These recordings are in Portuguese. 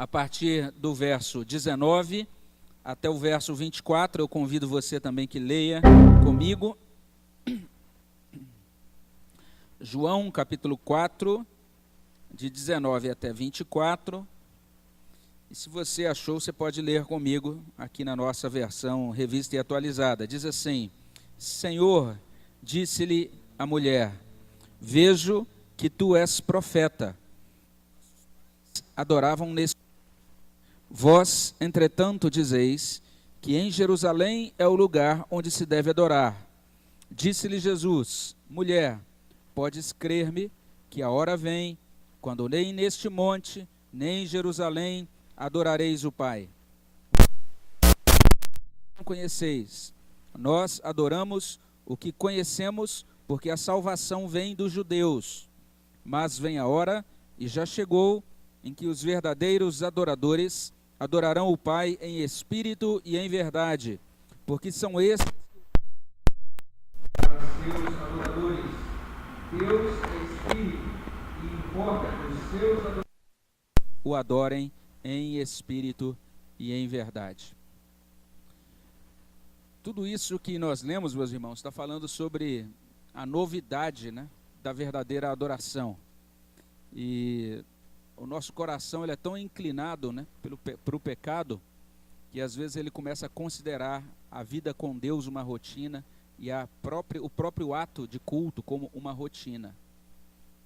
a partir do verso 19 até o verso 24. Eu convido você também que leia comigo. João, capítulo 4, de 19 até 24. E se você achou, você pode ler comigo aqui na nossa versão revista e atualizada. Diz assim: Senhor, disse-lhe a mulher, vejo que tu és profeta. Adoravam nesse. Vós, entretanto, dizeis que em Jerusalém é o lugar onde se deve adorar. Disse-lhe Jesus, mulher, podes crer-me que a hora vem, quando nem neste monte, nem em Jerusalém adorareis o Pai. Não conheceis. Nós adoramos o que conhecemos, porque a salvação vem dos judeus. Mas vem a hora, e já chegou, em que os verdadeiros adoradores adorarão o Pai em espírito e em verdade, porque são estes seus adoradores. Deus é espírito, e importa que os seus adoradores o adorem em espírito e em verdade. Tudo isso que nós lemos, meus irmãos, está falando sobre a novidade, né, da verdadeira adoração. E o nosso coração ele é tão inclinado, né, para o pecado, que às vezes ele começa a considerar a vida com Deus uma rotina e o próprio ato de culto como uma rotina.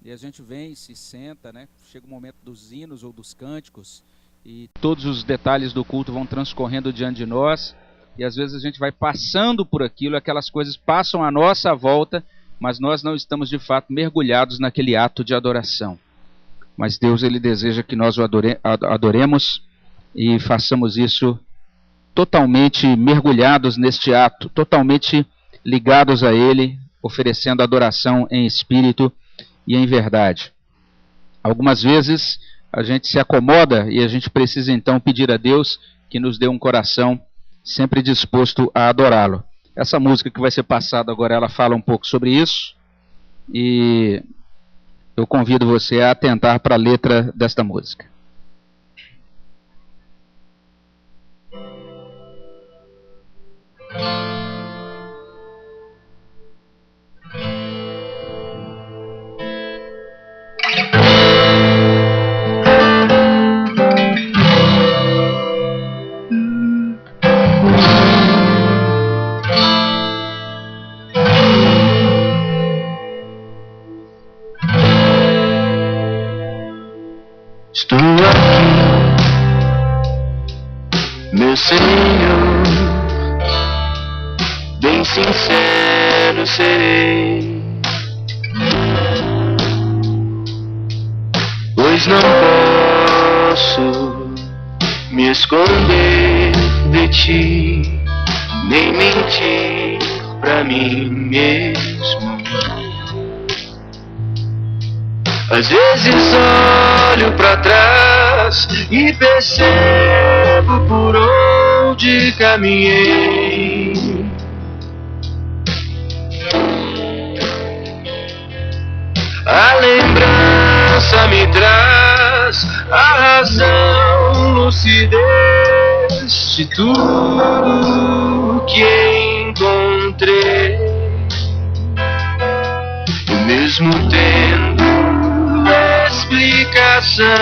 E a gente vem, se senta, né, chega o momento dos hinos ou dos cânticos, e todos os detalhes do culto vão transcorrendo diante de nós, e às vezes a gente vai passando por aquilo, aquelas coisas passam à nossa volta, mas nós não estamos de fato mergulhados naquele ato de adoração. Mas Deus ele deseja que nós o adoremos e façamos isso totalmente mergulhados neste ato, totalmente ligados a Ele, oferecendo adoração em espírito e em verdade. Algumas vezes a gente se acomoda e a gente precisa então pedir a Deus que nos dê um coração sempre disposto a adorá-lo. Essa música que vai ser passada agora, ela fala um pouco sobre isso, e eu convido você a atentar para a letra desta música. Estou aqui, meu Senhor, bem sincero serei, pois não posso me esconder de ti, nem mentir pra mim mesmo. Às vezes olho pra trás e percebo por onde caminhei. A lembrança me traz a razão, lucidez de tudo que encontrei. E mesmo tendo explicação,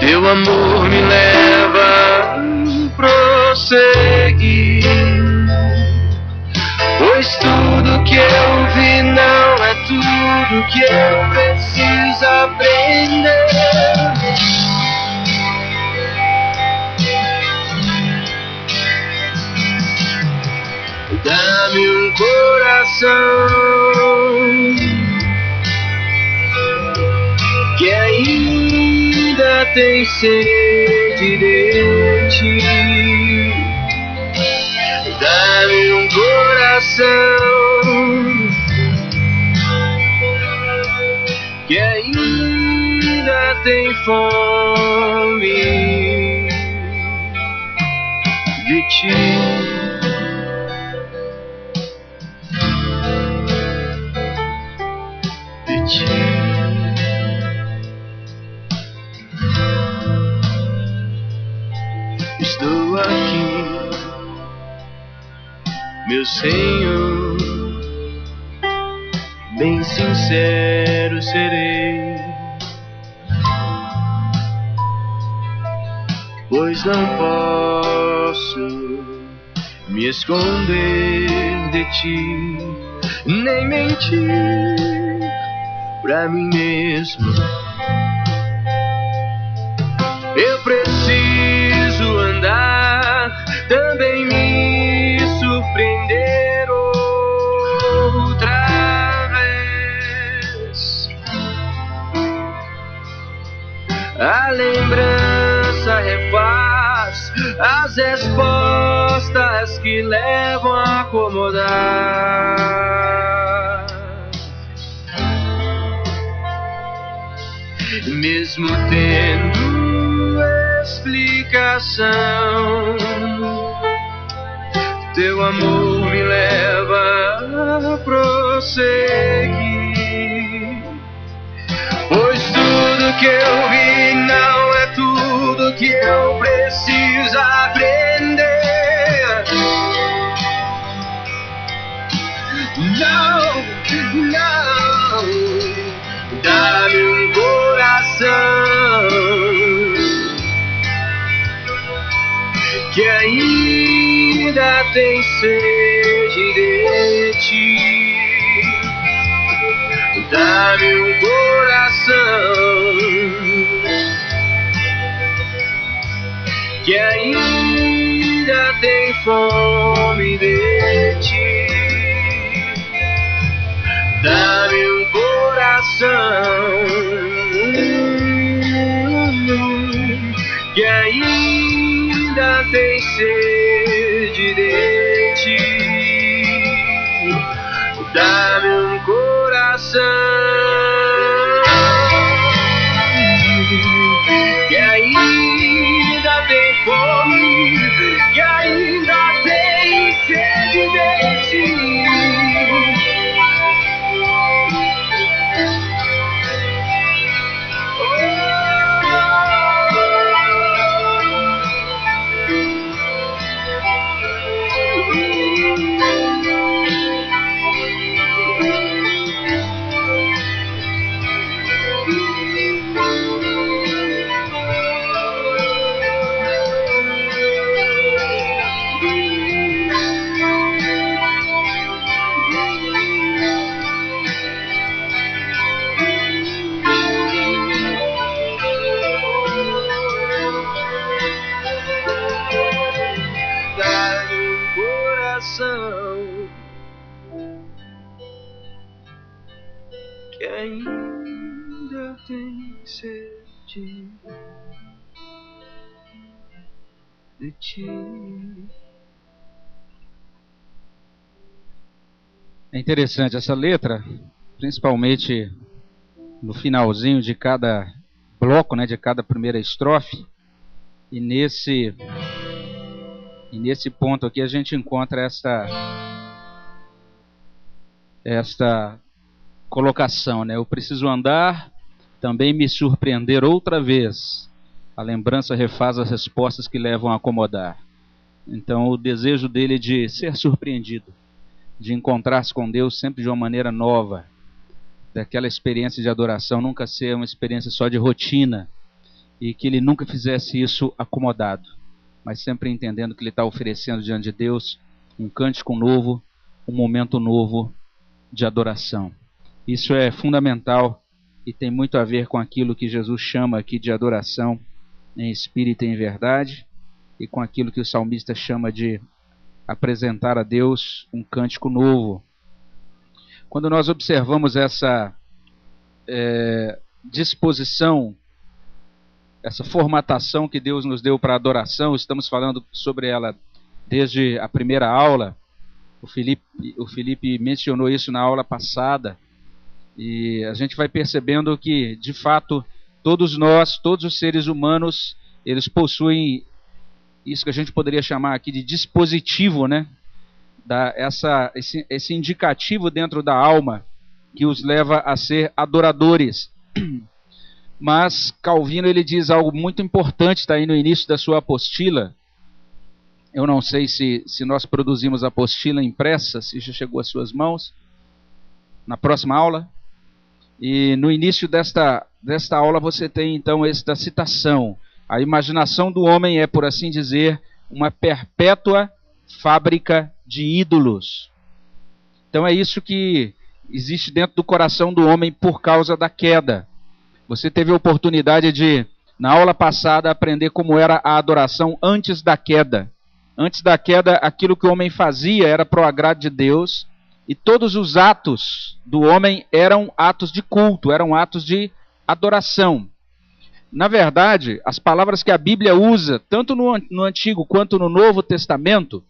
teu amor me leva a prosseguir, pois tudo que eu vi não é tudo que eu preciso aprender. Dá-me um coração que ainda tem sede de ti. Dá-me um coração que ainda tem fome de ti. De ti. meu Senhor, bem sincero serei, pois não posso me esconder de ti, nem mentir pra mim mesmo. Eu preciso andar, também me surpreender outra vez. A lembrança refaz as respostas que levam a acomodar. Mesmo tendo explicação, teu amor me leva a prosseguir, pois tudo que eu vi não é tudo que eu preciso aprender. Não, não, dá-me um coração que ainda tem sede de ti. Dá-me um coração que ainda tem fome de ti. Dá-me um coração que ainda tem sede de ti. Dá-me um coração que ainda tem fome, que ainda tem sede de ti. Que ainda tem sede de ti. É interessante essa letra, principalmente no finalzinho de cada bloco, né, de cada primeira estrofe. E nesse ponto aqui a gente encontra esta colocação, né? Eu preciso andar, também me surpreender outra vez. A lembrança refaz as respostas que levam a acomodar. Então o desejo dele é de ser surpreendido, de encontrar-se com Deus sempre de uma maneira nova, daquela experiência de adoração nunca ser uma experiência só de rotina, e que ele nunca fizesse isso acomodado, mas sempre entendendo que ele está oferecendo diante de Deus um cântico novo, um momento novo de adoração. Isso é fundamental e tem muito a ver com aquilo que Jesus chama aqui de adoração em espírito e em verdade, e com aquilo que o salmista chama de apresentar a Deus um cântico novo. Quando nós observamos essa disposição, essa formatação que Deus nos deu para a adoração, estamos falando sobre ela desde a primeira aula. O Felipe mencionou isso na aula passada, e a gente vai percebendo que, de fato, todos nós, todos os seres humanos, eles possuem isso que a gente poderia chamar aqui de dispositivo, né? Esse indicativo dentro da alma que os leva a ser adoradores. Mas Calvino ele diz algo muito importante, está aí no início da sua apostila, Eu não sei se nós produzimos a apostila impressa, se já chegou às suas mãos, na próxima aula. E no início desta aula você tem então esta citação. A imaginação do homem é, por assim dizer, uma perpétua fábrica de ídolos. Então é isso que existe dentro do coração do homem por causa da queda. Você teve a oportunidade de, na aula passada, aprender como era a adoração antes da queda. Antes da queda, aquilo que o homem fazia era para o agrado de Deus, e todos os atos do homem eram atos de culto, eram atos de adoração. Na verdade, as palavras que a Bíblia usa, tanto no Antigo quanto no Novo Testamento,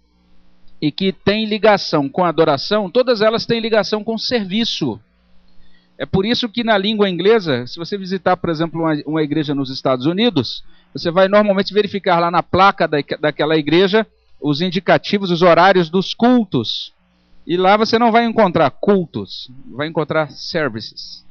e que têm ligação com a adoração, todas elas têm ligação com serviço. É por isso que na língua inglesa, se você visitar, por exemplo, uma igreja nos Estados Unidos, você vai normalmente verificar lá na placa daquela igreja os indicativos, os horários dos cultos. E lá você não vai encontrar cultos, vai encontrar services.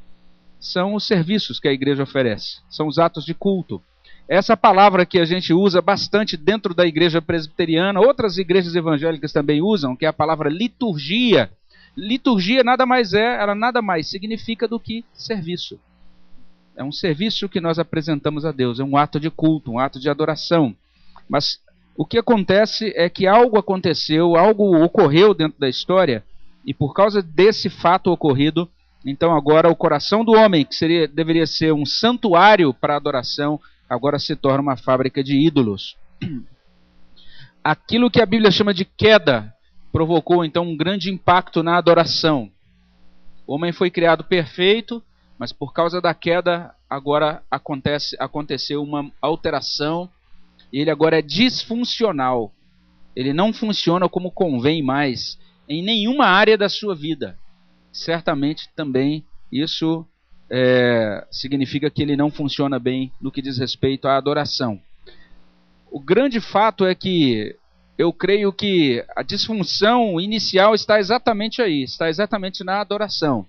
São os serviços que a igreja oferece, são os atos de culto. Essa palavra que a gente usa bastante dentro da igreja presbiteriana, outras igrejas evangélicas também usam, que é a palavra liturgia. Liturgia ela nada mais significa do que serviço. É um serviço que nós apresentamos a Deus, é um ato de culto, um ato de adoração. Mas o que acontece é que algo aconteceu, algo ocorreu dentro da história, e por causa desse fato ocorrido, então agora o coração do homem, que deveria ser um santuário para adoração, agora se torna uma fábrica de ídolos. Aquilo que a Bíblia chama de queda provocou então um grande impacto na adoração. O homem foi criado perfeito, mas por causa da queda agora aconteceu uma alteração. Ele agora é disfuncional. Ele não funciona como convém mais em nenhuma área da sua vida. Certamente também isso significa que ele não funciona bem no que diz respeito à adoração. O grande fato é que eu creio que a disfunção inicial está exatamente aí, está exatamente na adoração.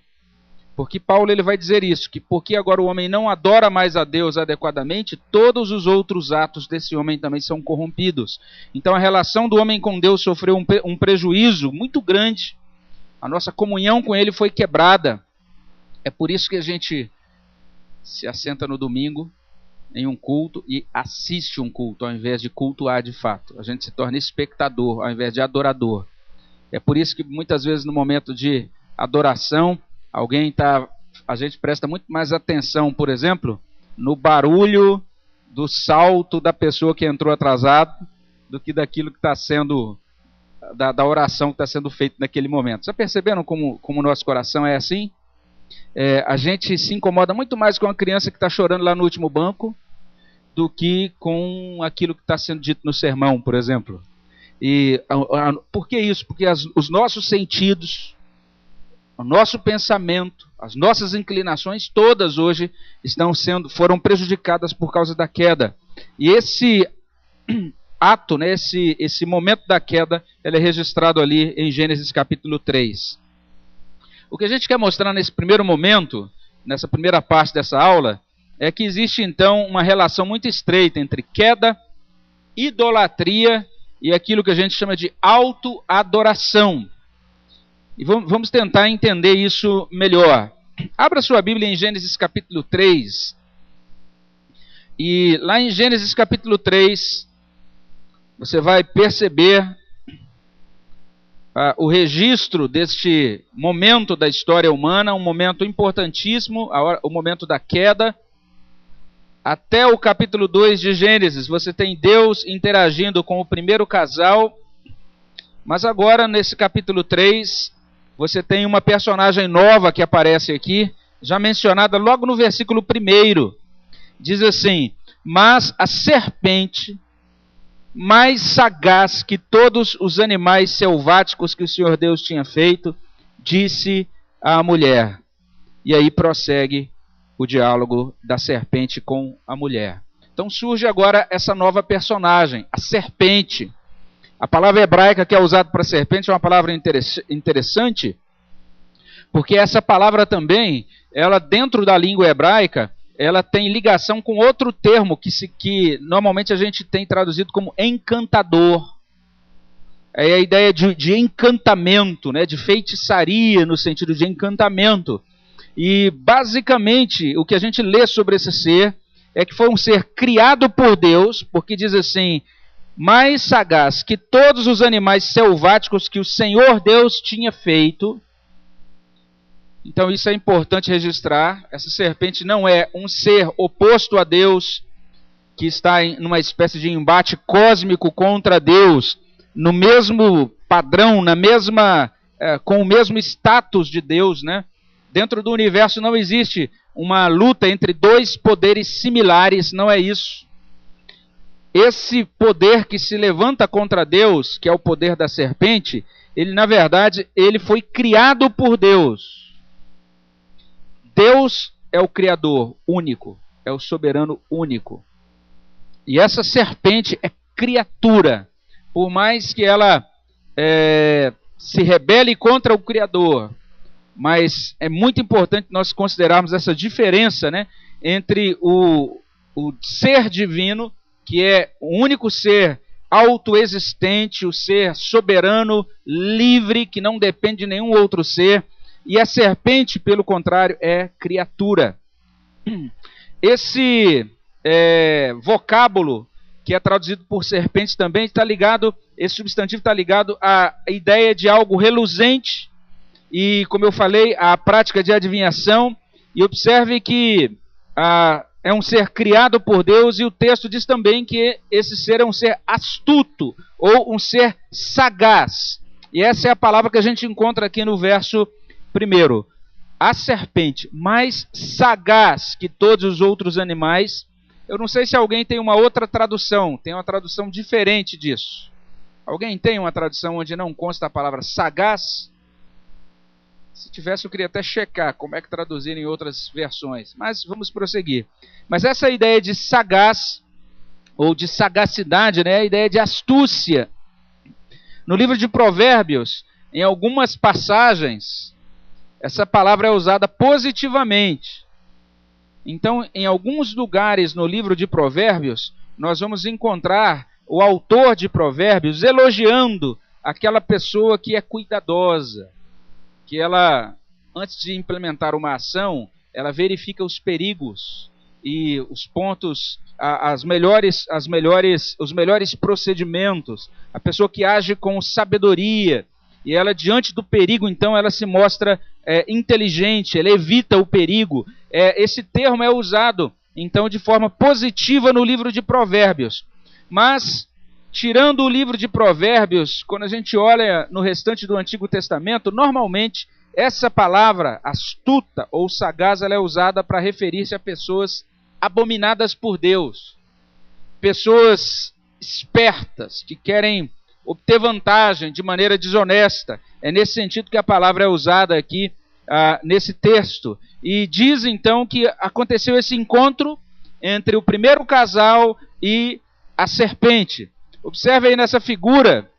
Porque Paulo ele vai dizer isso, que porque agora o homem não adora mais a Deus adequadamente, todos os outros atos desse homem também são corrompidos. Então a relação do homem com Deus sofreu um prejuízo muito grande. A nossa comunhão com Ele foi quebrada. É por isso que a gente se assenta no domingo em um culto e assiste um culto, ao invés de cultuar de fato. A gente se torna espectador, ao invés de adorador. É por isso que muitas vezes no momento de adoração, a gente presta muito mais atenção, por exemplo, no barulho do salto da pessoa que entrou atrasado, do que daquilo que está sendo, da oração que está sendo feita naquele momento. Você perceberam como o nosso coração é assim? A gente se incomoda muito mais com a criança que está chorando lá no último banco, do que com aquilo que está sendo dito no sermão, por exemplo. E por que isso? Porque os nossos sentidos, o nosso pensamento, as nossas inclinações, todas hoje foram prejudicadas por causa da queda. E esse ato, né, esse momento da queda, ele é registrado ali em Gênesis capítulo 3. O que a gente quer mostrar nesse primeiro momento, nessa primeira parte dessa aula, é que existe então uma relação muito estreita entre queda, idolatria e aquilo que a gente chama de autoadoração. E vamos tentar entender isso melhor. Abra sua Bíblia em Gênesis capítulo 3. E lá em Gênesis capítulo 3, você vai perceber o registro deste momento da história humana, um momento importantíssimo, o momento da queda. Até o capítulo 2 de Gênesis, você tem Deus interagindo com o primeiro casal. Mas agora, nesse capítulo 3, você tem uma personagem nova que aparece aqui, já mencionada logo no versículo 1. Diz assim: mas a serpente, mais sagaz que todos os animais selváticos que o Senhor Deus tinha feito, disse à mulher. E aí prossegue o diálogo da serpente com a mulher. Então surge agora essa nova personagem, a serpente. A palavra hebraica que é usada para serpente é uma palavra interessante, porque essa palavra também, ela dentro da língua hebraica, ela tem ligação com outro termo que normalmente a gente tem traduzido como encantador. é a ideia de encantamento, né? De feitiçaria no sentido de encantamento. E basicamente o que a gente lê sobre esse ser é que foi um ser criado por Deus, porque diz assim, mais sagaz que todos os animais selváticos que o Senhor Deus tinha feito. Então isso é importante registrar. Essa serpente não é um ser oposto a Deus, que está em uma espécie de embate cósmico contra Deus, no mesmo padrão, com o mesmo status de Deus, né? Dentro do universo não existe uma luta entre dois poderes similares, não é isso. Esse poder que se levanta contra Deus, que é o poder da serpente, ele na verdade, ele foi criado por Deus. Deus é o Criador único, é o soberano único. E essa serpente é criatura. Por mais que ela se rebele contra o Criador, mas é muito importante nós considerarmos essa diferença, né, entre o ser divino, que é o único ser autoexistente, o ser soberano, livre, que não depende de nenhum outro ser, e a serpente, pelo contrário, é criatura. Esse vocábulo que é traduzido por serpente também está ligado, esse substantivo está ligado à ideia de algo reluzente e, como eu falei, à prática de adivinhação. E observe que é um ser criado por Deus, e o texto diz também que esse ser é um ser astuto ou um ser sagaz. E essa é a palavra que a gente encontra aqui no verso 1. A serpente, mais sagaz que todos os outros animais. Eu não sei se alguém tem uma outra tradução, tem uma tradução diferente disso. Alguém tem uma tradução onde não consta a palavra sagaz? Se tivesse, eu queria até checar como é que traduzir em outras versões, mas vamos prosseguir. Mas essa ideia de sagaz, ou de sagacidade, né, é a ideia de astúcia. No livro de Provérbios, em algumas passagens, essa palavra é usada positivamente. Então, em alguns lugares no livro de Provérbios, nós vamos encontrar o autor de Provérbios elogiando aquela pessoa que é cuidadosa, que ela, antes de implementar uma ação, ela verifica os perigos e os pontos, os melhores procedimentos, a pessoa que age com sabedoria, e ela, diante do perigo, então, ela se mostra inteligente, ela evita o perigo. Esse termo é usado, então, de forma positiva no livro de Provérbios. Mas, tirando o livro de Provérbios, quando a gente olha no restante do Antigo Testamento, normalmente, essa palavra, astuta ou sagaz, ela é usada para referir-se a pessoas abominadas por Deus. Pessoas espertas, que querem obter vantagem de maneira desonesta. É nesse sentido que a palavra é usada aqui nesse texto. E diz então que aconteceu esse encontro entre o primeiro casal e a serpente. Observe aí nessa figura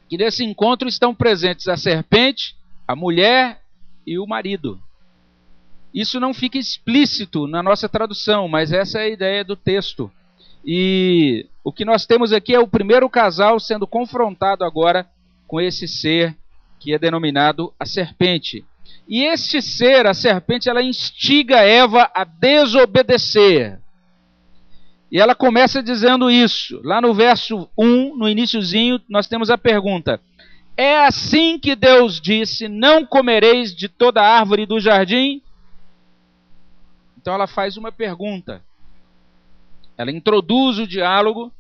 que nesse encontro estão presentes a serpente, a mulher e o marido. Isso não fica explícito na nossa tradução, mas essa é a ideia do texto. E o que nós temos aqui é o primeiro casal sendo confrontado agora com esse ser que é denominado a serpente. E este ser, a serpente, ela instiga Eva a desobedecer. E ela começa dizendo isso. Lá no verso 1, no iniciozinho, nós temos a pergunta: é assim que Deus disse, não comereis de toda árvore do jardim? Então ela faz uma pergunta. Ela introduz o diálogo,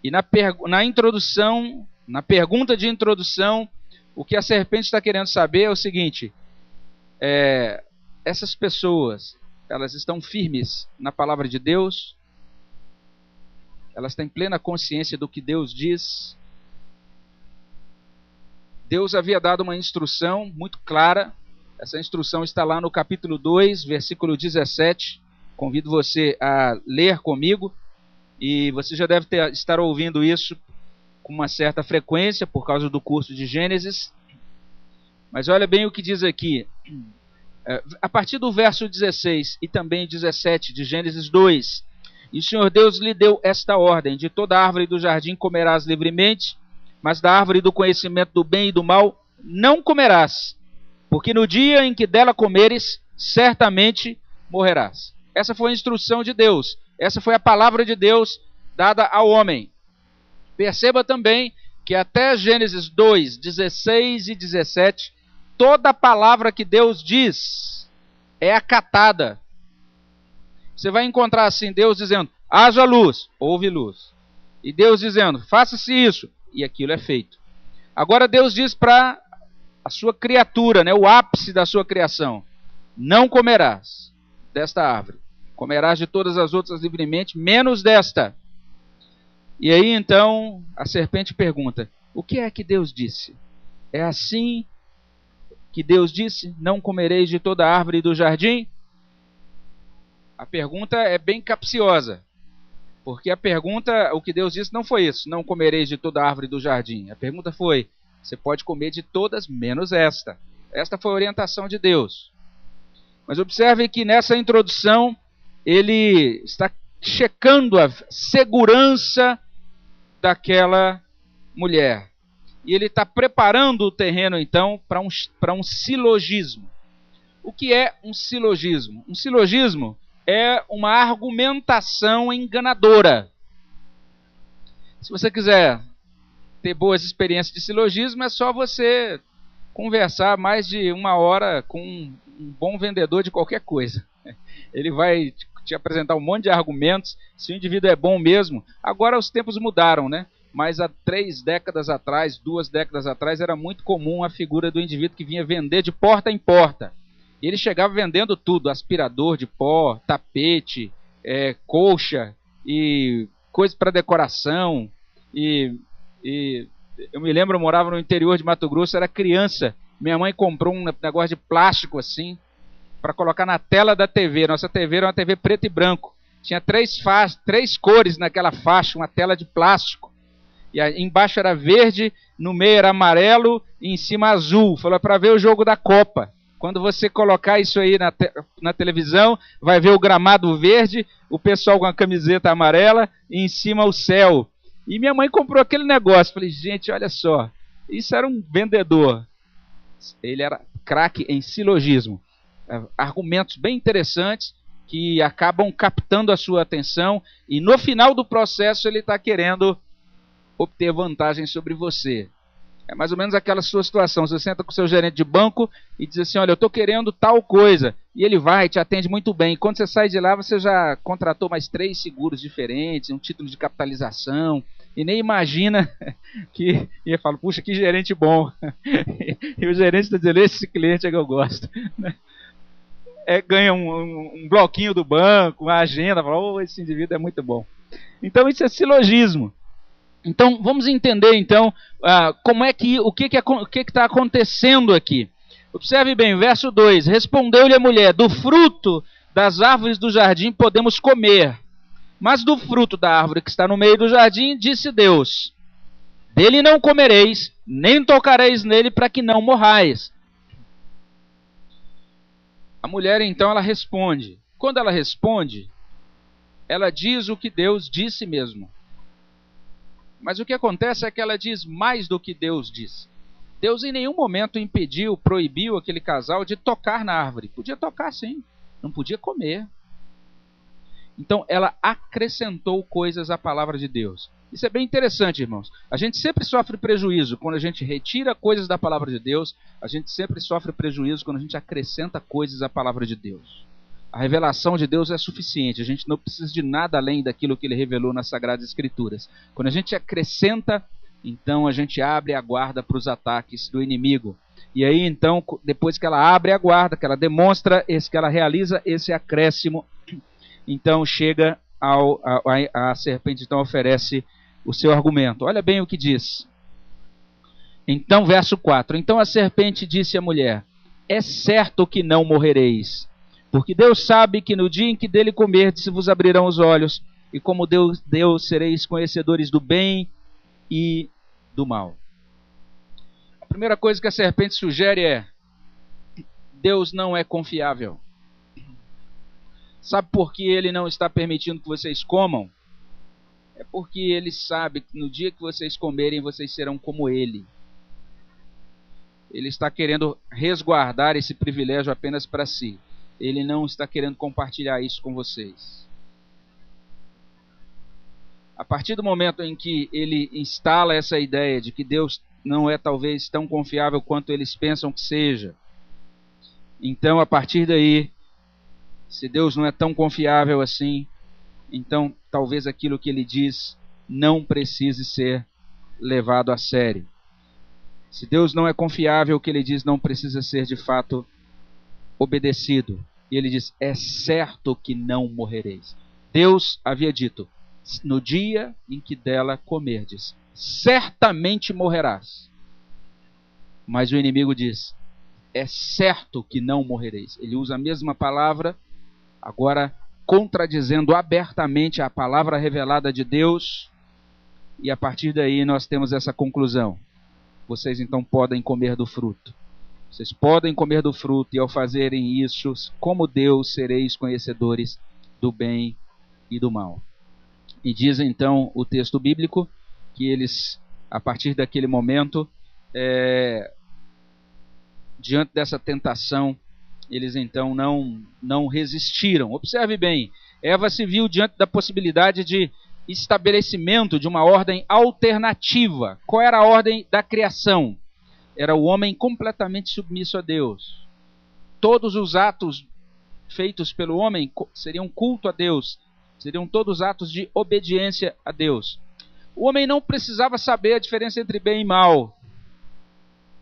e na introdução, na pergunta de introdução, o que a serpente está querendo saber é o seguinte: essas pessoas, elas estão firmes na palavra de Deus? Elas têm plena consciência do que Deus diz? Deus havia dado uma instrução muito clara. Essa instrução está lá no capítulo 2, versículo 17. Convido você a ler comigo. E você já deve estar ouvindo isso com uma certa frequência por causa do curso de Gênesis. Mas olha bem o que diz aqui. A partir do verso 16 e também 17 de Gênesis 2. E o Senhor Deus lhe deu esta ordem: de toda árvore do jardim comerás livremente, mas da árvore do conhecimento do bem e do mal não comerás, porque no dia em que dela comeres, certamente morrerás. Essa foi a instrução de Deus, essa foi a palavra de Deus dada ao homem. Perceba também que até Gênesis 2, 16 e 17, toda palavra que Deus diz é acatada. Você vai encontrar assim Deus dizendo, haja luz, houve luz. E Deus dizendo, faça-se isso, e aquilo é feito. Agora Deus diz para a sua criatura, né, o ápice da sua criação, não comerás desta árvore, comerás de todas as outras livremente, menos desta. E aí então a serpente pergunta, o que é que Deus disse? É assim que Deus disse, não comereis de toda a árvore do jardim? A pergunta é bem capciosa, porque a pergunta, o que Deus disse não foi isso, não comereis de toda a árvore do jardim. A pergunta foi, você pode comer de todas menos esta. Esta foi a orientação de Deus. Mas observe que nessa introdução, ele está checando a segurança daquela mulher. E ele está preparando o terreno, então, para um silogismo. O que é um silogismo? Um silogismo é uma argumentação enganadora. Se você quiser ter boas experiências de silogismo, é só você conversar mais de 1 hora com um bom vendedor de qualquer coisa. Ele vai te apresentar um monte de argumentos, se o indivíduo é bom mesmo. Agora os tempos mudaram, né? Mas há 3 décadas atrás, 2 décadas atrás, era muito comum a figura do indivíduo que vinha vender de porta em porta. E ele chegava vendendo tudo, aspirador de pó, tapete, colcha e coisa para decoração. E eu me lembro, eu morava no interior de Mato Grosso, era criança. Minha mãe comprou um negócio de plástico assim, para colocar na tela da TV. Nossa TV era uma TV preto e branco. Tinha 3 cores naquela faixa, uma tela de plástico. E aí, embaixo era verde, no meio era amarelo e em cima azul. Falou para ver o jogo da Copa. Quando você colocar isso aí na televisão, vai ver o gramado verde, o pessoal com a camiseta amarela e em cima o céu. E minha mãe comprou aquele negócio. Falei, gente, olha só. Isso era um vendedor. Ele era craque em silogismo. Argumentos bem interessantes que acabam captando a sua atenção. E no final do processo ele está querendo obter vantagem sobre você. É mais ou menos aquela sua situação. Você senta com o seu gerente de banco e diz assim, olha, eu estou querendo tal coisa. E ele vai, te atende muito bem. E quando você sai de lá, você já contratou mais 3 seguros diferentes, um título de capitalização. E nem imagina que... E ele fala, puxa, que gerente bom. E o gerente está dizendo, esse cliente é que eu gosto. Ganha um bloquinho do banco, uma agenda. Fala, oh, esse indivíduo é muito bom. Então isso é silogismo. Então, vamos entender, então, como é que, o que está acontecendo aqui. Observe bem, verso 2. Respondeu-lhe a mulher, do fruto das árvores do jardim podemos comer, mas do fruto da árvore que está no meio do jardim, disse Deus, dele não comereis, nem tocareis nele para que não morrais. A mulher, então, ela responde. Quando ela responde, ela diz o que Deus disse mesmo. Mas o que acontece é que ela diz mais do que Deus disse. Deus em nenhum momento impediu, proibiu aquele casal de tocar na árvore. Podia tocar sim, não podia comer. Então ela acrescentou coisas à palavra de Deus. Isso é bem interessante, irmãos. A gente sempre sofre prejuízo quando a gente retira coisas da palavra de Deus. A gente sempre sofre prejuízo quando a gente acrescenta coisas à palavra de Deus. A revelação de Deus é suficiente. A gente não precisa de nada além daquilo que Ele revelou nas Sagradas Escrituras. Quando a gente acrescenta, então a gente abre a guarda para os ataques do inimigo. E aí, então, depois que ela abre a guarda, que ela demonstra, que ela realiza esse acréscimo, então chega a serpente, então oferece o seu argumento. Olha bem o que diz. Então, verso 4. Então a serpente disse à mulher, é certo que não morrereis. Porque Deus sabe que no dia em que dele comerdes vos abrirão os olhos, e como Deus sereis conhecedores do bem e do mal. A primeira coisa que a serpente sugere é, Deus não é confiável. Sabe por que ele não está permitindo que vocês comam? é porque ele sabe que no dia que vocês comerem, vocês serão como ele. Ele está querendo resguardar esse privilégio apenas para si. Ele não está querendo compartilhar isso com vocês. A partir do momento em que ele instala essa ideia de que Deus não é talvez tão confiável quanto eles pensam que seja, então a partir daí, se Deus não é tão confiável assim, então talvez aquilo que ele diz não precise ser levado a sério. Se Deus não é confiável, o que ele diz não precisa ser de fato obedecido. E ele diz, é certo que não morrereis. Deus havia dito, no dia em que dela comerdes, certamente morrerás. Mas o inimigo diz, é certo que não morrereis. Ele usa a mesma palavra, agora contradizendo abertamente a palavra revelada de Deus. E a partir daí nós temos essa conclusão. Vocês então podem comer do fruto. Vocês podem comer do fruto, e ao fazerem isso, como Deus, sereis conhecedores do bem e do mal. E diz então o texto bíblico que eles, a partir daquele momento, diante dessa tentação, eles então não resistiram. Observe bem, Eva se viu diante da possibilidade de estabelecimento de uma ordem alternativa. Qual era a ordem da criação? Era o homem completamente submisso a Deus. Todos os atos feitos pelo homem seriam culto a Deus, seriam todos atos de obediência a Deus. O homem não precisava saber a diferença entre bem e mal.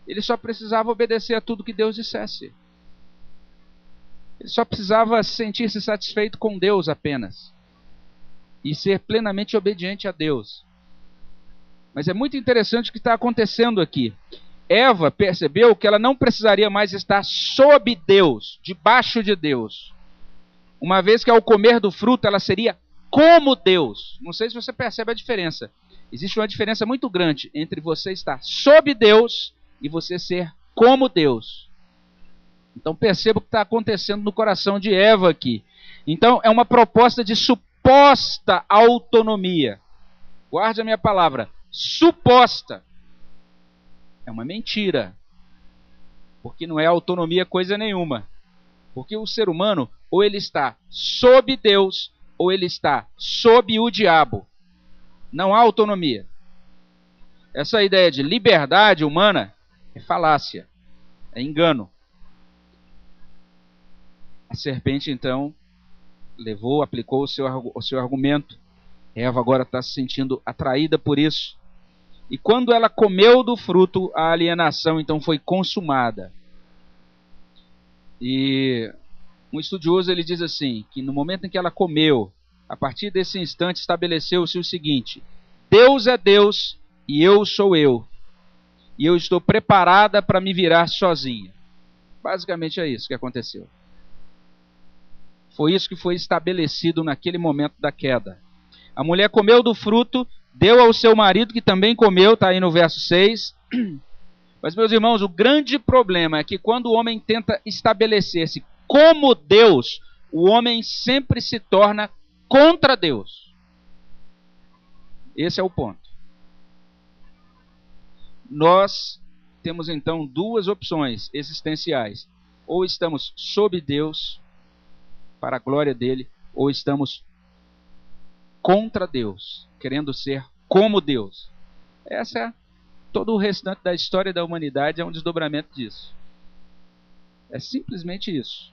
Ele só precisava obedecer a tudo que Deus dissesse. Ele só precisava sentir-se satisfeito com Deus apenas. E ser plenamente obediente a Deus. Mas é muito interessante o que está acontecendo aqui. Eva percebeu que ela não precisaria mais estar sob Deus, debaixo de Deus. Uma vez que ao comer do fruto ela seria como Deus. Não sei se você percebe a diferença. Existe uma diferença muito grande entre você estar sob Deus e você ser como Deus. Então perceba o que está acontecendo no coração de Eva aqui. Então é uma proposta de suposta autonomia. Guarde a minha palavra, suposta. É uma mentira. Porque não é autonomia coisa nenhuma. Porque o ser humano, ou ele está sob Deus, ou ele está sob o diabo. Não há autonomia. Essa ideia de liberdade humana é falácia, é engano. A serpente então aplicou o seu argumento. Eva agora está se sentindo atraída por isso. E quando ela comeu do fruto, a alienação então foi consumada. E um estudioso ele diz assim, que no momento em que ela comeu, a partir desse instante estabeleceu-se o seguinte: Deus é Deus e eu sou eu. E eu estou preparada para me virar sozinha. Basicamente é isso que aconteceu. Foi isso que foi estabelecido naquele momento da queda. A mulher comeu do fruto, deu ao seu marido, que também comeu, está aí no verso 6. Mas, meus irmãos, o grande problema é que quando o homem tenta estabelecer-se como Deus, o homem sempre se torna contra Deus. Esse é o ponto. Nós temos então duas opções existenciais. Ou estamos sob Deus, para a glória dele, ou estamos contra Deus, querendo ser como Deus. Todo o restante da história da humanidade é um desdobramento disso. É simplesmente isso.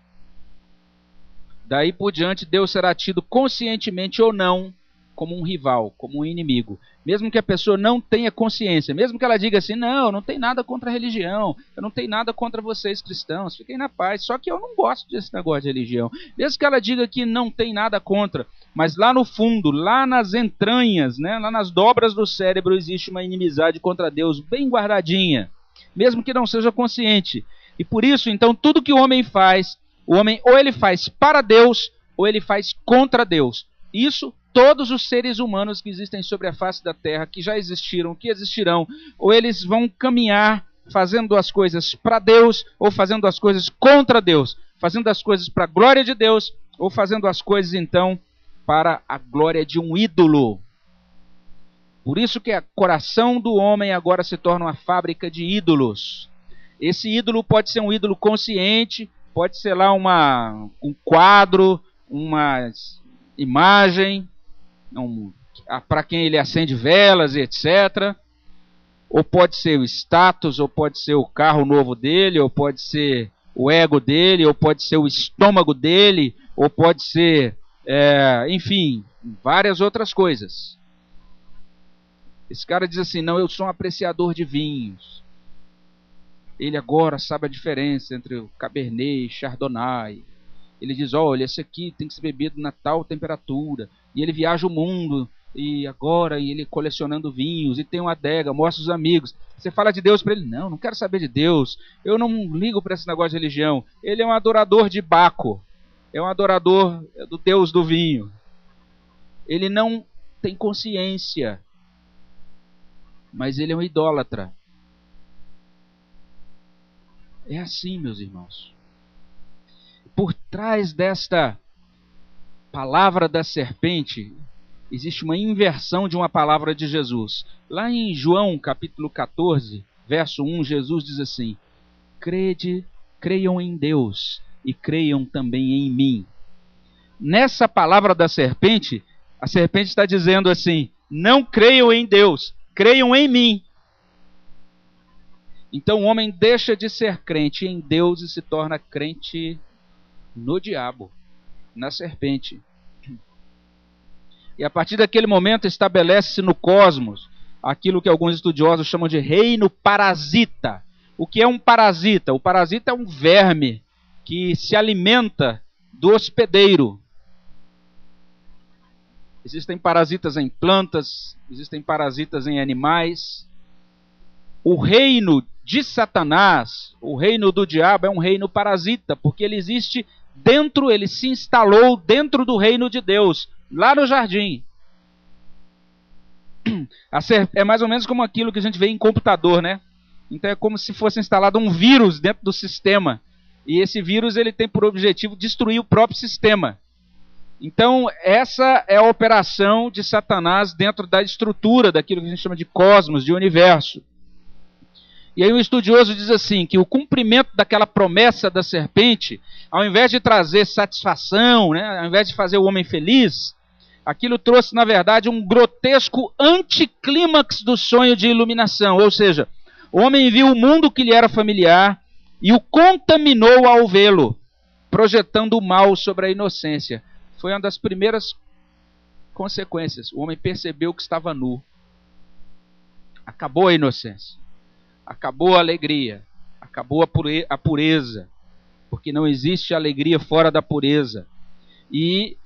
Daí por diante, Deus será tido conscientemente ou não como um rival, como um inimigo. Mesmo que a pessoa não tenha consciência, mesmo que ela diga assim, não, eu não tenho nada contra a religião, eu não tenho nada contra vocês cristãos, fiquem na paz, só que eu não gosto desse negócio de religião. Mesmo que ela diga que não tem nada contra, mas lá no fundo, lá nas entranhas, né, lá nas dobras do cérebro, existe uma inimizade contra Deus bem guardadinha, mesmo que não seja consciente. E por isso, então, tudo que o homem faz, o homem ou ele faz para Deus, ou ele faz contra Deus. Isso todos os seres humanos que existem sobre a face da terra, que já existiram, que existirão, ou eles vão caminhar fazendo as coisas para Deus, ou fazendo as coisas contra Deus, fazendo as coisas para a glória de Deus, ou fazendo as coisas então para a glória de um ídolo. Por isso que o coração do homem agora se torna uma fábrica de ídolos. Esse ídolo pode ser um ídolo consciente, pode ser lá um quadro, uma imagem, para quem ele acende velas, etc. Ou pode ser o status, ou pode ser o carro novo dele, ou pode ser o ego dele, ou pode ser o estômago dele, ou pode ser, enfim, várias outras coisas. Esse cara diz assim, não, eu sou um apreciador de vinhos. Ele agora sabe a diferença entre o Cabernet e Chardonnay. Ele diz, olha, esse aqui tem que ser bebido na tal temperatura. E ele viaja o mundo, e agora ele colecionando vinhos, e tem uma adega, mostra os amigos. Você fala de Deus para ele, não quero saber de Deus. Eu não ligo para esse negócio de religião. Ele é um adorador de Baco. É um adorador do Deus do vinho. Ele não tem consciência. Mas ele é um idólatra. É assim, meus irmãos. Por trás desta palavra da serpente, existe uma inversão de uma palavra de Jesus. Lá em João, capítulo 14, verso 1, Jesus diz assim, creiam em Deus e creiam também em mim. Nessa palavra da serpente, a serpente está dizendo assim, não creiam em Deus, creiam em mim. Então o homem deixa de ser crente em Deus e se torna crente no diabo, na serpente. E a partir daquele momento estabelece-se no cosmos aquilo que alguns estudiosos chamam de reino parasita. O que é um parasita? O parasita é um verme que se alimenta do hospedeiro. Existem parasitas em plantas, existem parasitas em animais. O reino de Satanás, o reino do diabo, é um reino parasita, porque ele existe dentro, ele se instalou dentro do reino de Deus, lá no jardim. É mais ou menos como aquilo que a gente vê em computador, né? Então é como se fosse instalado um vírus dentro do sistema. E esse vírus ele tem por objetivo destruir o próprio sistema. Então essa é a operação de Satanás dentro da estrutura daquilo que a gente chama de cosmos, de universo. E aí o estudioso diz assim, que o cumprimento daquela promessa da serpente, ao invés de trazer satisfação, né, ao invés de fazer o homem feliz, aquilo trouxe, na verdade, um grotesco anticlímax do sonho de iluminação. Ou seja, o homem viu o mundo que lhe era familiar e o contaminou ao vê-lo, projetando o mal sobre a inocência. Foi uma das primeiras consequências. O homem percebeu que estava nu. Acabou a inocência. Acabou a alegria. Acabou a pureza. Porque não existe alegria fora da pureza. E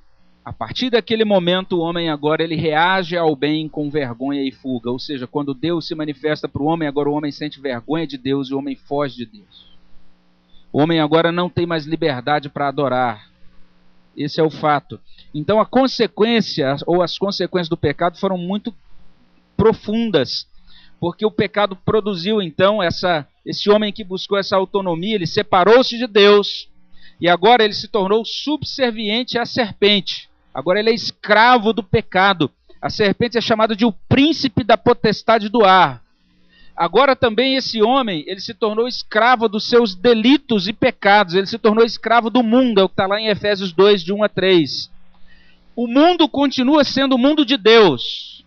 a partir daquele momento, o homem agora ele reage ao bem com vergonha e fuga. Ou seja, quando Deus se manifesta para o homem, agora o homem sente vergonha de Deus e o homem foge de Deus. O homem agora não tem mais liberdade para adorar. Esse é o fato. Então a consequência, ou as consequências do pecado foram muito profundas. Porque o pecado produziu então esse homem que buscou essa autonomia, ele separou-se de Deus. E agora ele se tornou subserviente à serpente. Agora ele é escravo do pecado. A serpente é chamada de o príncipe da potestade do ar. Agora também esse homem, ele se tornou escravo dos seus delitos e pecados. Ele se tornou escravo do mundo, é o que está lá em Efésios 2, de 1 a 3. O mundo continua sendo o mundo de Deus.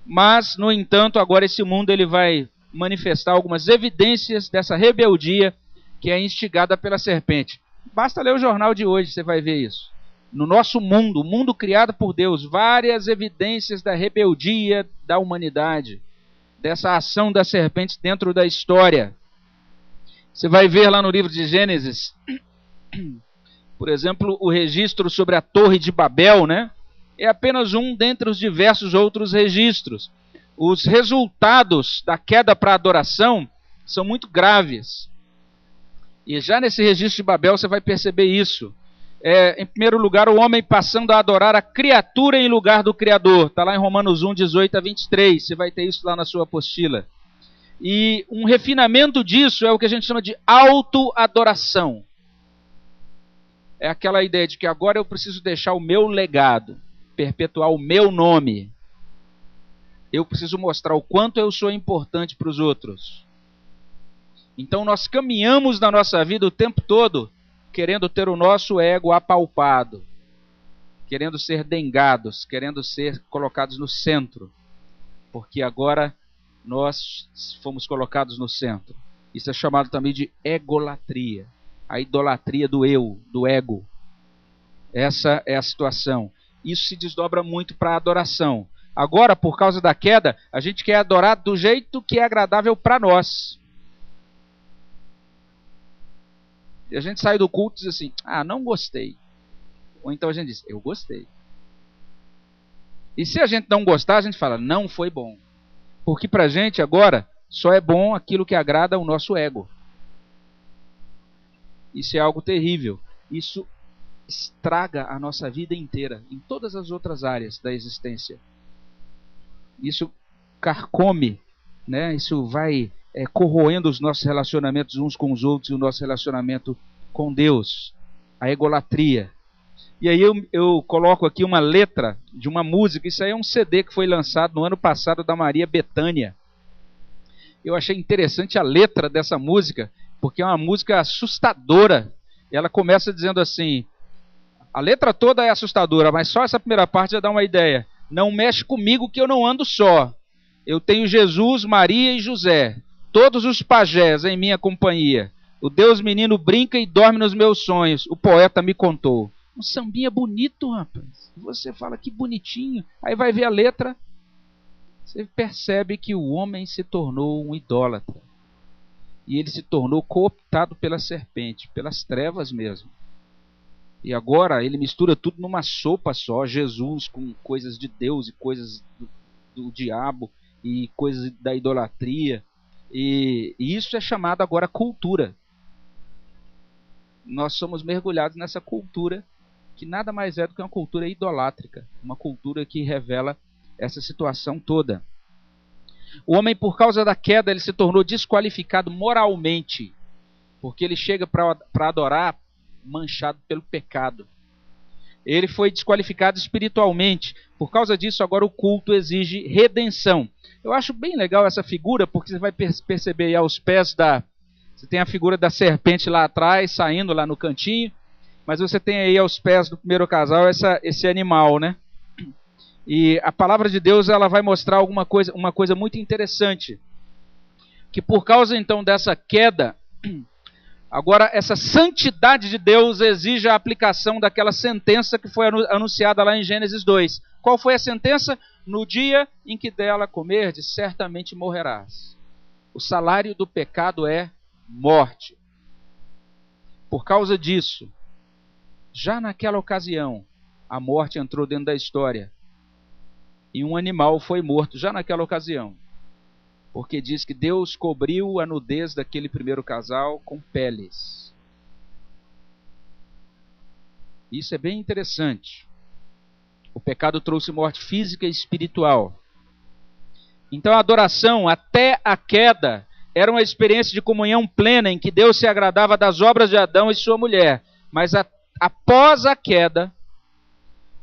Mas, no entanto, agora esse mundo ele vai manifestar algumas evidências dessa rebeldia que é instigada pela serpente. Basta ler o jornal de hoje, você vai ver isso. No nosso mundo, o mundo criado por Deus, várias evidências da rebeldia da humanidade, dessa ação da serpente dentro da história. Você vai ver lá no livro de Gênesis, por exemplo, o registro sobre a Torre de Babel, né? É apenas um dentre os diversos outros registros. Os resultados da queda para a adoração são muito graves. E já nesse registro de Babel você vai perceber isso. Em primeiro lugar, o homem passando a adorar a criatura em lugar do Criador. Está lá em Romanos 1, 18 a 23. Você vai ter isso lá na sua apostila. E um refinamento disso é o que a gente chama de autoadoração. É aquela ideia de que agora eu preciso deixar o meu legado, perpetuar o meu nome. Eu preciso mostrar o quanto eu sou importante para os outros. Então nós caminhamos na nossa vida o tempo todo querendo ter o nosso ego apalpado, querendo ser dengados, querendo ser colocados no centro, porque agora nós fomos colocados no centro. Isso é chamado também de egolatria, a idolatria do eu, do ego. Essa é a situação. Isso se desdobra muito para a adoração. Agora, por causa da queda, a gente quer adorar do jeito que é agradável para nós. E a gente sai do culto e diz assim, não gostei. Ou então a gente diz, eu gostei. E se a gente não gostar, a gente fala, não foi bom. Porque para a gente agora só é bom aquilo que agrada ao nosso ego. Isso é algo terrível. Isso estraga a nossa vida inteira, em todas as outras áreas da existência. Isso carcome, né? Isso vai corroendo os nossos relacionamentos uns com os outros e o nosso relacionamento com Deus. A egolatria. E aí eu coloco aqui uma letra de uma música. Isso aí é um CD que foi lançado no ano passado da Maria Bethânia. Eu achei interessante a letra dessa música, porque é uma música assustadora. Ela começa dizendo assim, a letra toda é assustadora, mas só essa primeira parte já dá uma ideia. Não mexe comigo que eu não ando só. Eu tenho Jesus, Maria e José, todos os pajés em minha companhia. O Deus menino brinca e dorme nos meus sonhos, o poeta me contou. Um sambinha bonito, rapaz. Você fala que bonitinho. Aí vai ver a letra, você percebe que o homem se tornou um idólatra. E ele se tornou cooptado pela serpente, pelas trevas mesmo. E agora ele mistura tudo numa sopa só, Jesus com coisas de Deus e coisas do diabo e coisas da idolatria. E isso é chamado agora cultura. Nós somos mergulhados nessa cultura que nada mais é do que uma cultura idolátrica, uma cultura que revela essa situação toda. O homem, por causa da queda, ele se tornou desqualificado moralmente, porque ele chega para adorar manchado pelo pecado. Ele foi desqualificado espiritualmente. Por causa disso, agora o culto exige redenção. Eu acho bem legal essa figura, porque você vai perceber aí aos pés da... Você tem a figura da serpente lá atrás, saindo lá no cantinho, mas você tem aí aos pés do primeiro casal esse animal, né? E a palavra de Deus ela vai mostrar uma coisa muito interessante, que por causa então dessa queda, agora essa santidade de Deus exige a aplicação daquela sentença que foi anunciada lá em Gênesis 2. Qual foi a sentença? No dia em que dela comerdes, certamente morrerás. O salário do pecado é morte. Por causa disso, já naquela ocasião, a morte entrou dentro da história. E um animal foi morto já naquela ocasião. Porque diz que Deus cobriu a nudez daquele primeiro casal com peles. Isso é bem interessante. O pecado trouxe morte física e espiritual. Então a adoração, até a queda, era uma experiência de comunhão plena em que Deus se agradava das obras de Adão e sua mulher. Mas após a queda,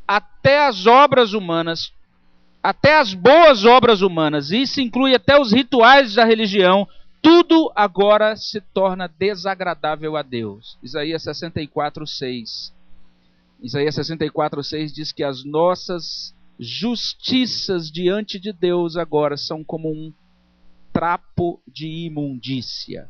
até as obras humanas, até as boas obras humanas, e isso inclui até os rituais da religião, tudo agora se torna desagradável a Deus. Isaías 64:6. Isaías 64:6 diz que as nossas justiças diante de Deus agora são como um trapo de imundícia.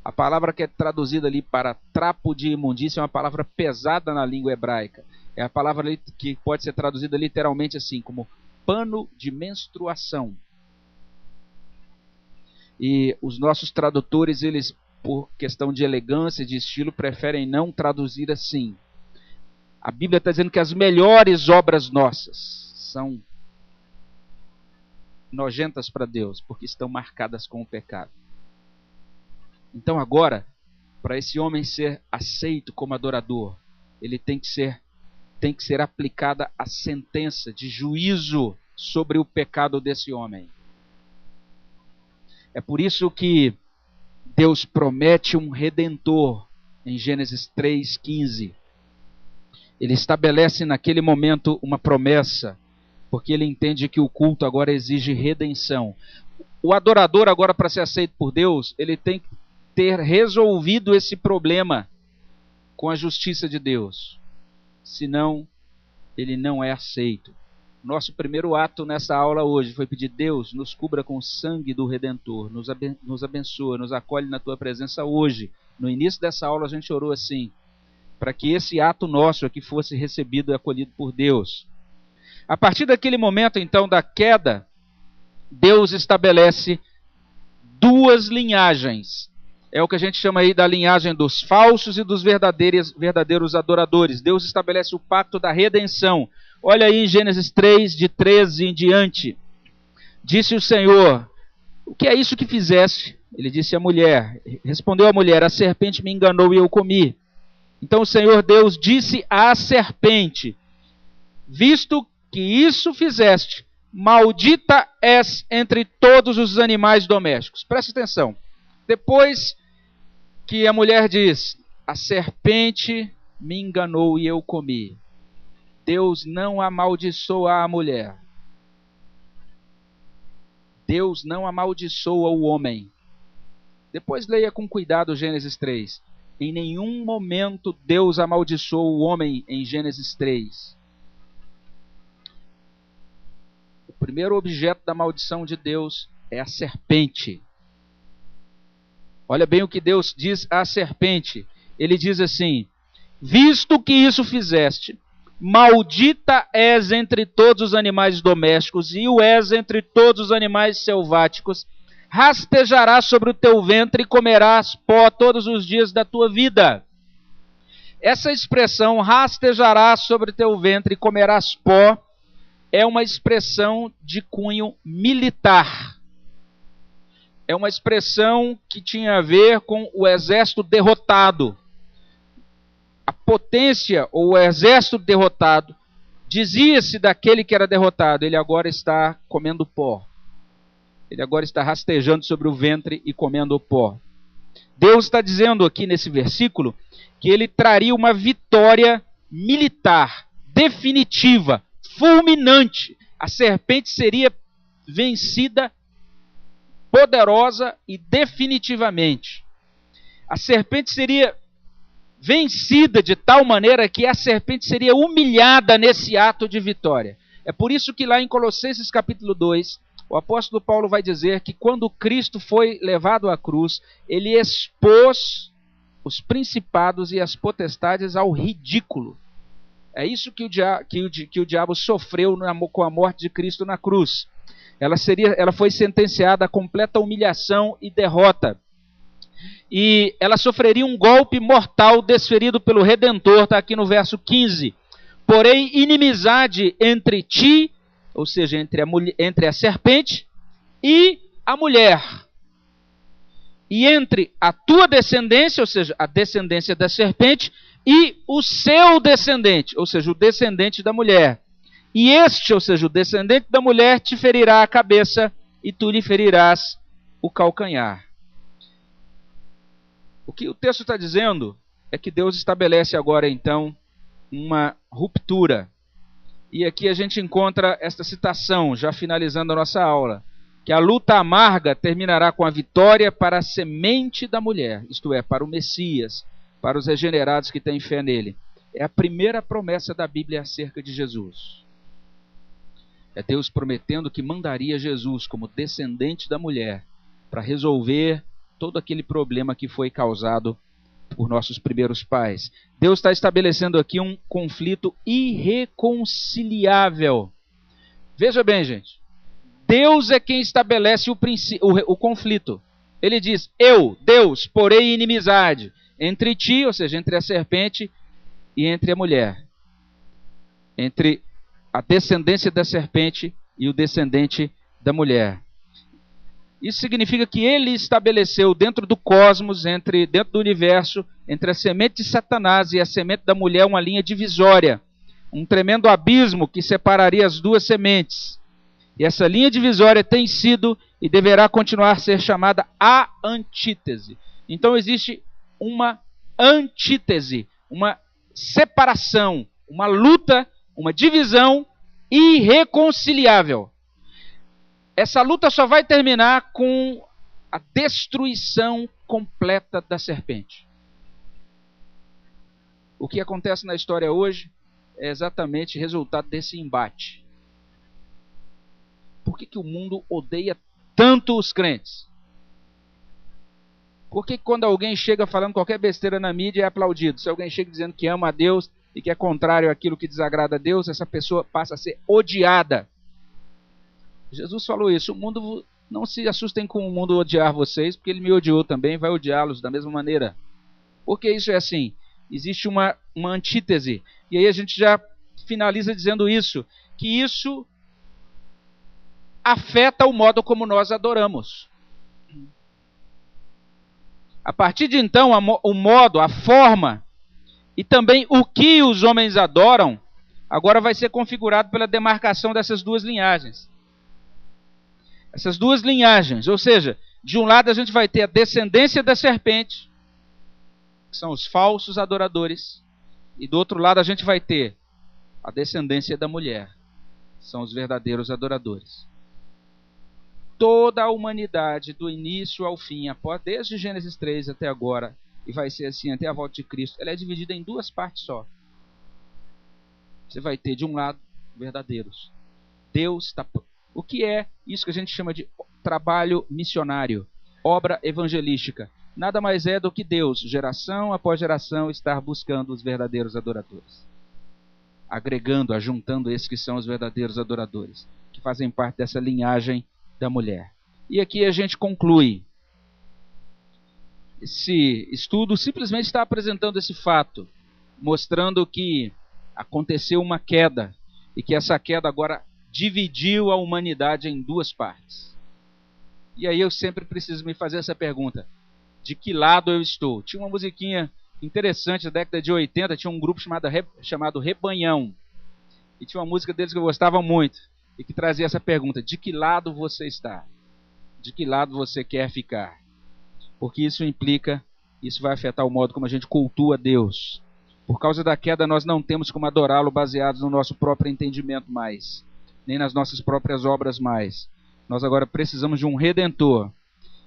A palavra que é traduzida ali para trapo de imundícia é uma palavra pesada na língua hebraica. É a palavra que pode ser traduzida literalmente assim, como pano de menstruação. E os nossos tradutores, eles, por questão de elegância, de estilo, preferem não traduzir assim. A Bíblia está dizendo que as melhores obras nossas são nojentas para Deus, porque estão marcadas com o pecado. Então agora, para esse homem ser aceito como adorador, ele tem que ser aplicada a sentença de juízo sobre o pecado desse homem. É por isso que Deus promete um redentor em Gênesis 3:15. Ele estabelece naquele momento uma promessa porque ele entende que o culto agora exige redenção. O adorador agora, para ser aceito por Deus, ele tem que ter resolvido esse problema com a justiça de Deus. Senão, ele não é aceito. Nosso primeiro ato nessa aula hoje foi pedir: Deus, nos cubra com o sangue do Redentor, nos abençoa, nos acolhe na tua presença hoje. No início dessa aula a gente orou assim, para que esse ato nosso aqui fosse recebido e acolhido por Deus. A partir daquele momento, então, da queda, Deus estabelece duas linhagens. É o que a gente chama aí da linhagem dos falsos e dos verdadeiros adoradores. Deus estabelece o pacto da redenção. Olha aí em Gênesis 3, de 13 em diante. Disse o Senhor: o que é isso que fizeste? Ele disse à mulher. Respondeu a mulher: a serpente me enganou e eu comi. Então o Senhor Deus disse à serpente: visto que isso fizeste, maldita és entre todos os animais domésticos. Preste atenção. Depois que a mulher diz: a serpente me enganou e eu comi, Deus não amaldiçoa a mulher. Deus não amaldiçoa o homem. Depois leia com cuidado Gênesis 3. Em nenhum momento Deus amaldiçoou o homem em Gênesis 3. O primeiro objeto da maldição de Deus é a serpente. Olha bem o que Deus diz à serpente. Ele diz assim: visto que isso fizeste, maldita és entre todos os animais domésticos e o és entre todos os animais selváticos. Rastejarás sobre o teu ventre e comerás pó todos os dias da tua vida. Essa expressão, rastejarás sobre o teu ventre e comerás pó, é uma expressão de cunho militar. É uma expressão que tinha a ver com o exército derrotado. A potência ou o exército derrotado, dizia-se daquele que era derrotado: ele agora está comendo pó. Ele agora está rastejando sobre o ventre e comendo o pó. Deus está dizendo aqui nesse versículo que ele traria uma vitória militar, definitiva, fulminante. A serpente seria vencida poderosa e definitivamente. A serpente seria vencida de tal maneira que a serpente seria humilhada nesse ato de vitória. É por isso que lá em Colossenses capítulo 2, o apóstolo Paulo vai dizer que quando Cristo foi levado à cruz, ele expôs os principados e as potestades ao ridículo. É isso que o diabo sofreu com a morte de Cristo na cruz. Ela foi sentenciada a completa humilhação e derrota. E ela sofreria um golpe mortal desferido pelo Redentor, está aqui no verso 15. Porém, inimizade entre ti, ou seja, entre a serpente e a mulher, e entre a tua descendência, ou seja, a descendência da serpente, e o seu descendente, ou seja, o descendente da mulher. E este, ou seja, o descendente da mulher, te ferirá a cabeça, e tu lhe ferirás o calcanhar. O que o texto está dizendo é que Deus estabelece agora, então, uma ruptura. E aqui a gente encontra esta citação, já finalizando a nossa aula, que a luta amarga terminará com a vitória para a semente da mulher, isto é, para o Messias, para os regenerados que têm fé nele. É a primeira promessa da Bíblia acerca de Jesus. É Deus prometendo que mandaria Jesus como descendente da mulher para resolver todo aquele problema que foi causado por nossos primeiros pais. Deus está estabelecendo aqui um conflito irreconciliável. Veja bem, gente. Deus é quem estabelece o conflito. Ele diz: eu, Deus, porei inimizade entre ti, ou seja, entre a serpente e entre a mulher. Entre a descendência da serpente e o descendente da mulher. Isso significa que ele estabeleceu dentro do cosmos, dentro do universo, entre a semente de Satanás e a semente da mulher, uma linha divisória. Um tremendo abismo que separaria as duas sementes. E essa linha divisória tem sido e deverá continuar a ser chamada a antítese. Então existe uma antítese, uma separação, uma luta, uma divisão irreconciliável. Essa luta só vai terminar com a destruição completa da serpente. O que acontece na história hoje é exatamente resultado desse embate. Por que o mundo odeia tanto os crentes? Por que quando alguém chega falando qualquer besteira na mídia é aplaudido? Se alguém chega dizendo que ama a Deus e que é contrário àquilo que desagrada a Deus, essa pessoa passa a ser odiada. Jesus falou isso: o mundo, não se assustem com o mundo odiar vocês, porque ele me odiou também, vai odiá-los da mesma maneira. Por que isso é assim? Existe uma antítese. E aí a gente já finaliza dizendo isso, que isso afeta o modo como nós adoramos. A partir de então, o modo, a forma e também o que os homens adoram, agora vai ser configurado pela demarcação dessas duas linhagens. Essas duas linhagens, ou seja, de um lado a gente vai ter a descendência da serpente, que são os falsos adoradores, e do outro lado a gente vai ter a descendência da mulher, são os verdadeiros adoradores. Toda a humanidade, do início ao fim, desde Gênesis 3 até agora, e vai ser assim até a volta de Cristo, ela é dividida em duas partes só. Você vai ter de um lado verdadeiros. Deus está... O que é isso que a gente chama de trabalho missionário, obra evangelística? Nada mais é do que Deus, geração após geração, estar buscando os verdadeiros adoradores, agregando, ajuntando esses que são os verdadeiros adoradores, que fazem parte dessa linhagem da mulher. E aqui a gente conclui. Esse estudo simplesmente está apresentando esse fato, mostrando que aconteceu uma queda, e que essa queda agora dividiu a humanidade em duas partes. E aí eu sempre preciso me fazer essa pergunta: de que lado eu estou? Tinha uma musiquinha interessante da década de 80, tinha um grupo chamado Rebanhão, e tinha uma música deles que eu gostava muito, e que trazia essa pergunta: de que lado você está? De que lado você quer ficar? Porque isso vai afetar o modo como a gente cultua Deus. Por causa da queda, nós não temos como adorá-lo baseados no nosso próprio entendimento mais, nem nas nossas próprias obras mais. Nós agora precisamos de um Redentor.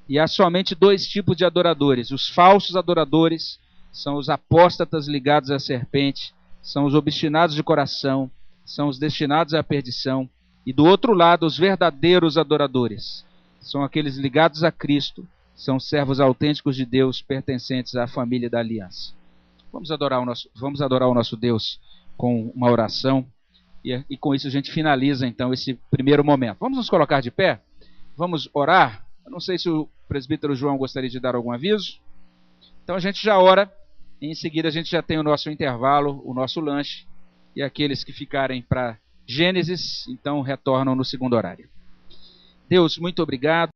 E há somente dois tipos de adoradores: os falsos adoradores, são os apóstatas ligados à serpente, são os obstinados de coração, são os destinados à perdição. E do outro lado, os verdadeiros adoradores, são aqueles ligados a Cristo, são servos autênticos de Deus, pertencentes à família da aliança. Vamos adorar o nosso Deus com uma oração, e com isso a gente finaliza então esse primeiro momento. Vamos nos colocar de pé? Vamos orar? Eu não sei se o presbítero João gostaria de dar algum aviso. Então a gente já ora, e em seguida a gente já tem o nosso intervalo, o nosso lanche, e aqueles que ficarem para Gênesis, então retornam no segundo horário. Deus, muito obrigado.